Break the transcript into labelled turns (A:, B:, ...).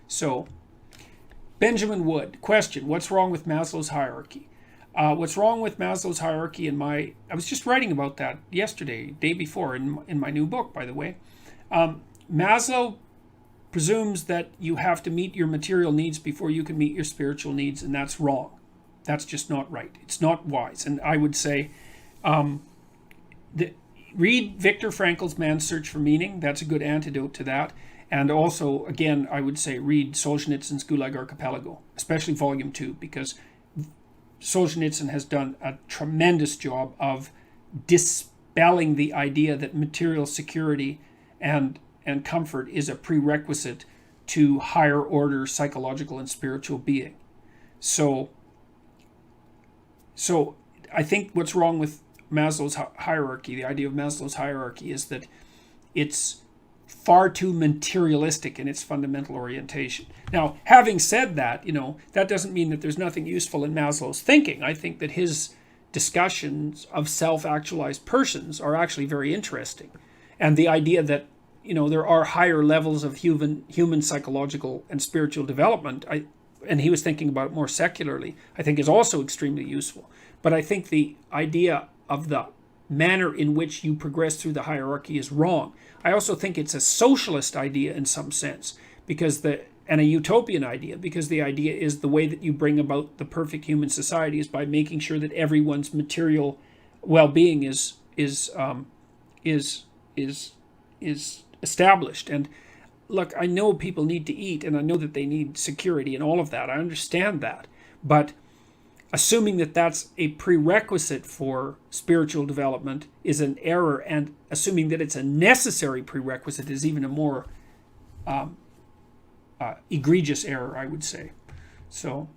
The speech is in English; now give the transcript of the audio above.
A: So, Benjamin Wood, question, what's wrong with Maslow's hierarchy? What's wrong with Maslow's hierarchy I was just writing about that yesterday, day before, in my new book, by the way. Maslow presumes that you have to meet your material needs before you can meet your spiritual needs, and that's wrong. That's just not right. It's not wise. And I would say, read Viktor Frankl's Man's Search for Meaning. That's a good antidote to that. And also, again, I would say read Solzhenitsyn's Gulag Archipelago, especially Volume 2, because Solzhenitsyn has done a tremendous job of dispelling the idea that material security and comfort is a prerequisite to higher order psychological and spiritual being. So I think what's wrong with Maslow's hierarchy, the idea of Maslow's hierarchy, is that it's far too materialistic in its fundamental orientation. Now, having said that, that doesn't mean that there's nothing useful in Maslow's thinking. I think that his discussions of self-actualized persons are actually very interesting. And the idea that, there are higher levels of human psychological and spiritual development, and he was thinking about it more secularly, I think is also extremely useful. But I think the idea of the manner in which you progress through the hierarchy is wrong. I also think it's a socialist idea in some sense, and a utopian idea, because the idea is the way that you bring about the perfect human society is by making sure that everyone's material well-being is established. And look, I know people need to eat, and I know that they need security and all of that. I understand that, but assuming that that's a prerequisite for spiritual development is an error, and assuming that it's a necessary prerequisite is even a more egregious error, I would say. So